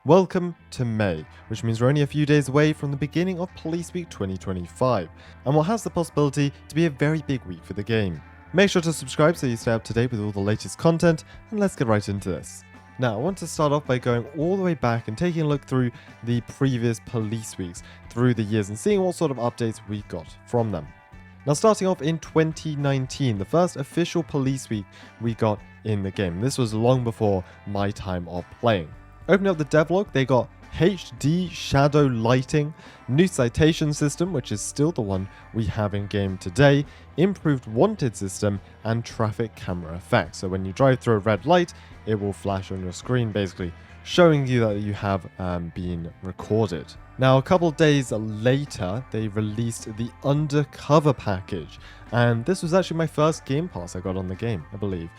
Welcome to May, which means we're only a few days away from the beginning of Police Week 2025, and what has the possibility to be a very big week for the game. Make sure to subscribe so you stay up to date with all the latest content, and let's get right into this. Now, I want to start off by going all the way back and taking a look through the previous Police Weeks through the years and seeing what sort of updates we got from them. Now, starting off in 2019, the first official Police Week we got in the game. This was long before my time of playing. Opening up the devlog, they got HD shadow lighting, new citation system, which is still the one we have in game today, improved wanted system, and traffic camera effects. So when you drive through a red light, it will flash on your screen, basically showing you that you have been recorded. Now, a couple days later, they released the Undercover package, and this was actually my first Game Pass I got on the game, I believe,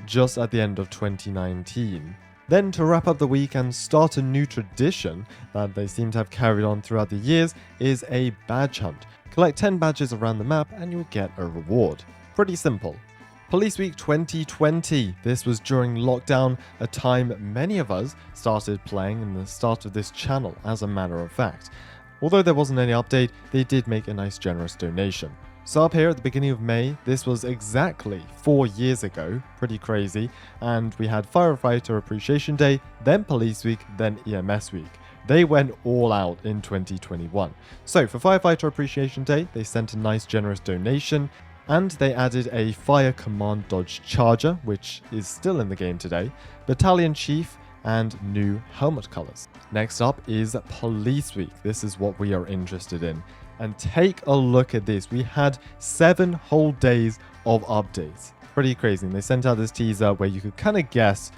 just at the end of 2019. Then, to wrap up the week and start a new tradition that they seem to have carried on throughout the years, is a badge hunt. Collect 10 badges around the map and you'll get a reward. Pretty simple. Police Week 2020. This was during lockdown, a time many of us started playing in the start of this channel, as a matter of fact. Although there wasn't any update, they did make a nice generous donation. So up here at the beginning of May, this was exactly 4 years ago, pretty crazy, and we had Firefighter Appreciation Day, then Police Week, then EMS Week. They went all out in 2021. So for Firefighter Appreciation Day, they sent a nice generous donation, and they added a Fire Command Dodge Charger, which is still in the game today, Battalion Chief, and new helmet colors. Next up is Police Week. This is what we are interested in. And take a look at this. We had 7 whole days of updates. Pretty crazy. And they sent out this teaser where you could kind of guess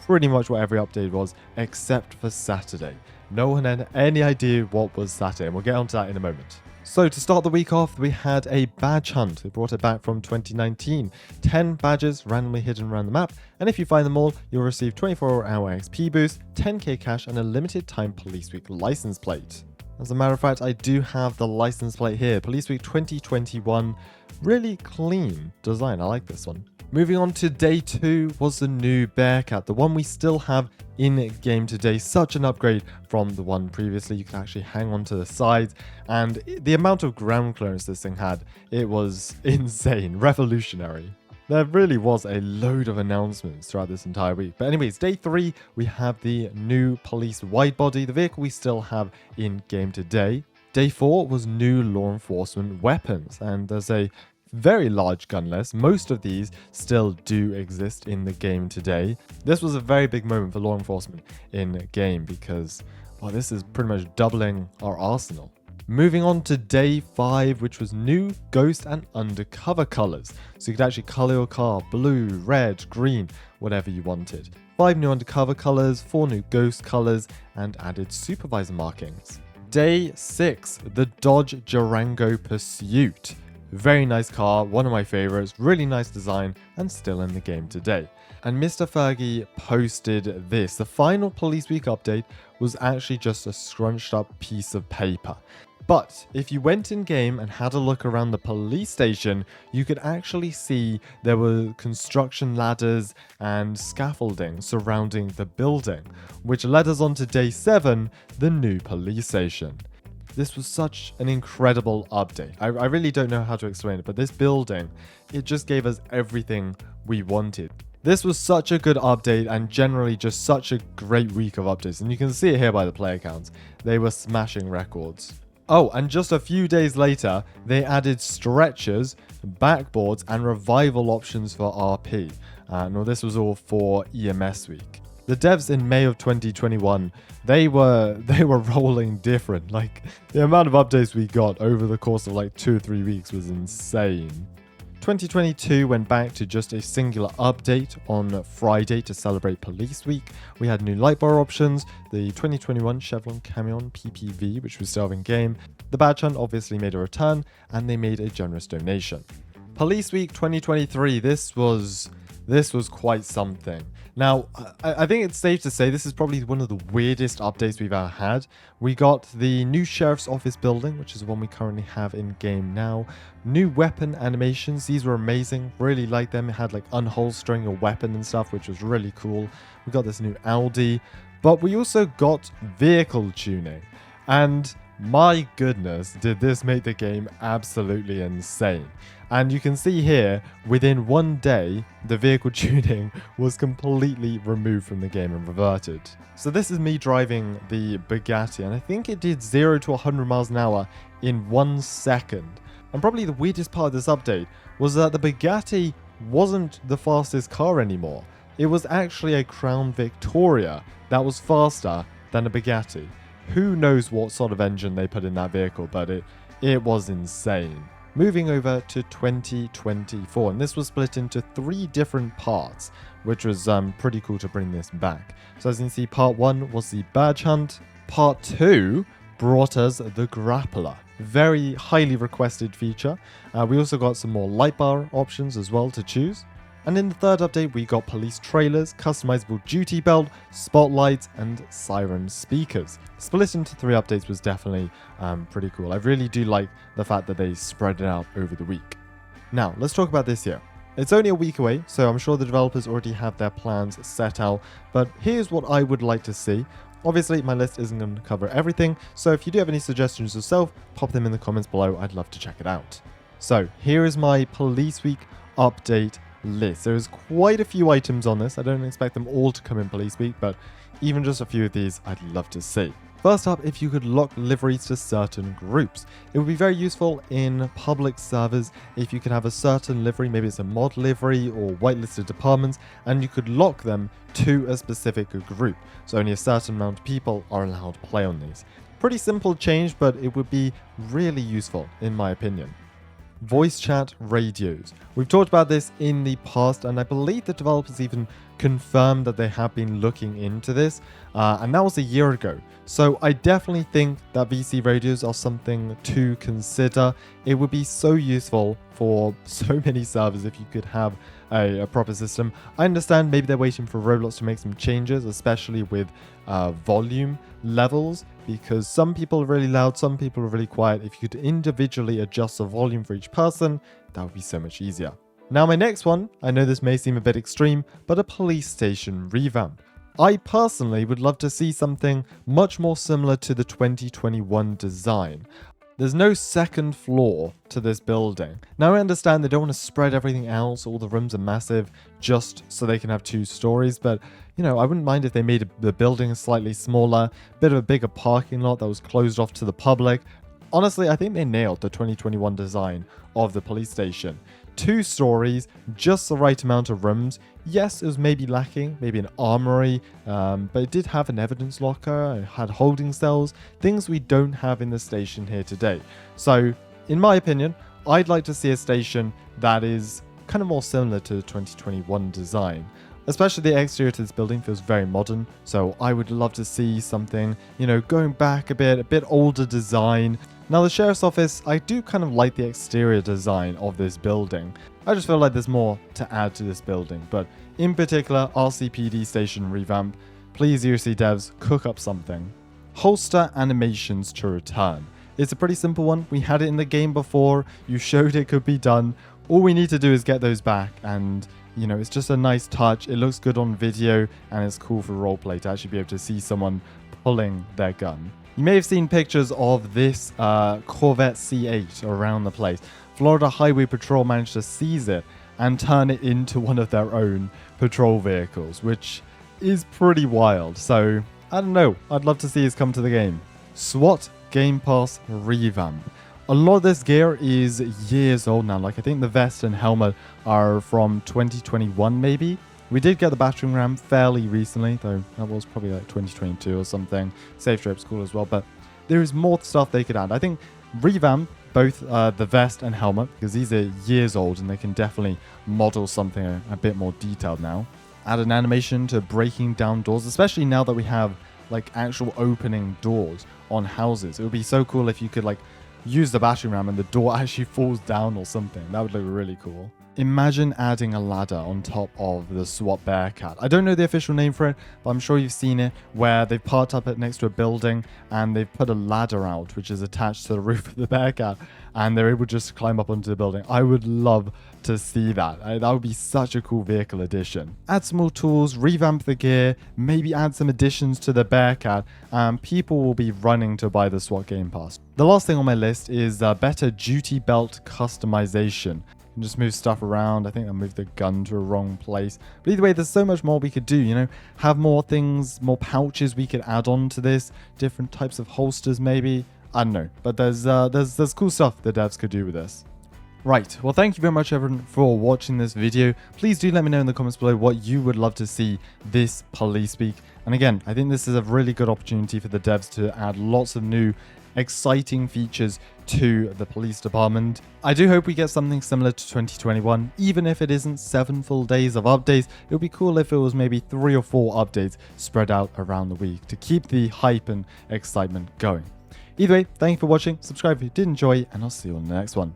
pretty much what every update was, except for Saturday. No one had any idea what was Saturday, and we'll get onto that in a moment. So to start the week off, we had a badge hunt. They brought it back from 2019. 10 badges randomly hidden around the map, and if you find them all, you'll receive 24-hour XP boost, 10k cash, and a limited time Police Week license plate. As a matter of fact, I do have the license plate here. Police Week 2021. Really clean design. I like this one. Moving on to day 2 was the new Bearcat, the one we still have in game today. Such an upgrade from the one previously. You can actually hang on to the sides, and the amount of ground clearance this thing had, it was insane, revolutionary. There really was a load of announcements throughout this entire week. But anyways, day 3, we have the new police widebody, the vehicle we still have in game today. Day 4 was new law enforcement weapons, and there's a very large gun list. Most of these still do exist in the game today. This was a very big moment for law enforcement in the game because, well, this is pretty much doubling our arsenal. Moving on to day 5, which was new ghost and undercover colors. So you could actually color your car blue, red, green, whatever you wanted. 5 new undercover colors, 4 new ghost colors, and added supervisor markings. Day 6, the Dodge Durango Pursuit. Very nice car, one of my favorites, really nice design, and still in the game today. And Mr. Fergie posted this. The final Police Week update was actually just a scrunched up piece of paper. But if you went in game and had a look around the police station, you could actually see there were construction ladders and scaffolding surrounding the building, which led us on to day 7, the new police station. This was such an incredible update. I really don't know how to explain it, but this building, it just gave us everything we wanted. This was such a good update and generally just such a great week of updates. And you can see it here by the player counts. They were smashing records. Oh, and just a few days later, they added stretchers, backboards, and revival options for RP. No, this was all for EMS week. The devs in May of 2021, they were rolling different. Like, the amount of updates we got over the course of like 2 or 3 weeks was insane. 2022 went back to just a singular update on Friday to celebrate Police Week. We had new light bar options, the 2021 Chevron Camion PPV, which was still in game. The badge hunt obviously made a return, and they made a generous donation. Police Week 2023, this was quite something. Now, I think it's safe to say this is probably one of the weirdest updates we've ever had. We got the new Sheriff's Office building, which is the one we currently have in game now. New weapon animations, these were amazing. Really liked them. It had like unholstering a weapon and stuff, which was really cool. We got this new Audi. But we also got vehicle tuning. And my goodness, did this make the game absolutely insane. And you can see here, within one day, the vehicle tuning was completely removed from the game and reverted. So this is me driving the Bearcat, and I think it did 0 to 100 miles an hour in 1 second. And probably the weirdest part of this update was that the Bearcat wasn't the fastest car anymore. It was actually a Crown Victoria that was faster than a Bearcat. Who knows what sort of engine they put in that vehicle, but it was insane. Moving over to 2024, and this was split into 3 different parts, which was pretty cool to bring this back. So as you can see, part 1 was the badge hunt. Part 2 brought us the grappler. Very highly requested feature. We also got some more light bar options as well to choose. And in the third update, we got police trailers, customizable duty belt, spotlights, and siren speakers. Split into 3 updates was definitely pretty cool. I really do like the fact that they spread it out over the week. Now, let's talk about this year. It's only a week away, so I'm sure the developers already have their plans set out, but here's what I would like to see. Obviously, my list isn't going to cover everything, so if you do have any suggestions yourself, pop them in the comments below. I'd love to check it out. So, here is my Police Week update list. There's quite a few items on this. I don't expect them all to come in Police Week, but even just a few of these I'd love to see. First up, if you could lock liveries to certain groups. It would be very useful in public servers if you could have a certain livery, maybe it's a mod livery or whitelisted departments, and you could lock them to a specific group. So only a certain amount of people are allowed to play on these. Pretty simple change, but it would be really useful in my opinion. Voice chat radios. We've talked about this in the past, and I believe the developers even confirmed that they have been looking into this, and that was a year ago. So I definitely think that VC radios are something to consider. It would be so useful for so many servers if you could have a proper system. I understand maybe they're waiting for Roblox to make some changes, especially with volume levels, because some people are really loud, some people are really quiet. If you could individually adjust the volume for each person, that would be so much easier. Now my next one, I know this may seem a bit extreme, but a police station revamp. I personally would love to see something much more similar to the 2021 design. There's no second floor to this building. Now I understand they don't want to spread everything out, so all the rooms are massive just so they can have 2 stories, but you know, I wouldn't mind if they made the building slightly smaller, a bit of a bigger parking lot that was closed off to the public. Honestly, I think they nailed the 2021 design of the police station. 2 stories, just the right amount of rooms. Yes, it was maybe lacking, maybe an armory, but it did have an evidence locker, it had holding cells, things we don't have in the station here today. So, in my opinion, I'd like to see a station that is kind of more similar to the 2021 design. Especially the exterior to this building feels very modern, so I would love to see something, you know, going back a bit older design. Now the sheriff's office, I do kind of like the exterior design of this building. I just feel like there's more to add to this building, but in particular, RCPD station revamp. Please ERLC devs, cook up something. Holster animations to return. It's a pretty simple one. We had it in the game before, you showed it could be done. All we need to do is get those back, and you know, it's just a nice touch. It looks good on video, and it's cool for roleplay to actually be able to see someone pulling their gun. You may have seen pictures of this Corvette C8 around the place. Florida Highway Patrol managed to seize it and turn it into one of their own patrol vehicles, which is pretty wild. So, I don't know. I'd love to see this come to the game. SWAT Game Pass revamp. A lot of this gear is years old now. Like, I think the vest and helmet are from 2021 maybe. We did get the battering ram fairly recently, though that was probably like 2022 or something. Safe Trip's cool as well, but there is more stuff they could add. I think revamp both the vest and helmet, because these are years old and they can definitely model something a bit more detailed now. Add an animation to breaking down doors, especially now that we have like actual opening doors on houses. It would be so cool if you could like use the battering ram and the door actually falls down or something. That would look really cool. Imagine adding a ladder on top of the SWAT Bearcat. I don't know the official name for it, but I'm sure you've seen it, where they've parked up next to a building and they've put a ladder out which is attached to the roof of the Bearcat, and they're able just to climb up onto the building. I would love to see that. That would be such a cool vehicle addition. Add some more tools, revamp the gear, maybe add some additions to the Bearcat, and people will be running to buy the SWAT Game Pass. The last thing on my list is better duty belt customization. Just move stuff around. I think I moved the gun to a wrong place. But either way, there's so much more we could do, you know, have more things, more pouches we could add on to this, different types of holsters maybe. I don't know, but there's cool stuff the devs could do with this. Right, well, thank you very much everyone for watching this video. Please do let me know in the comments below what you would love to see this Police Week. And again, I think this is a really good opportunity for the devs to add lots of new exciting features to the police department. I do hope we get something similar to 2021, even if it isn't 7 full days of updates. It would be cool if it was maybe 3 or 4 updates spread out around the week to keep the hype and excitement going. Either way, thank you for watching, subscribe if you did enjoy, and I'll see you on the next one.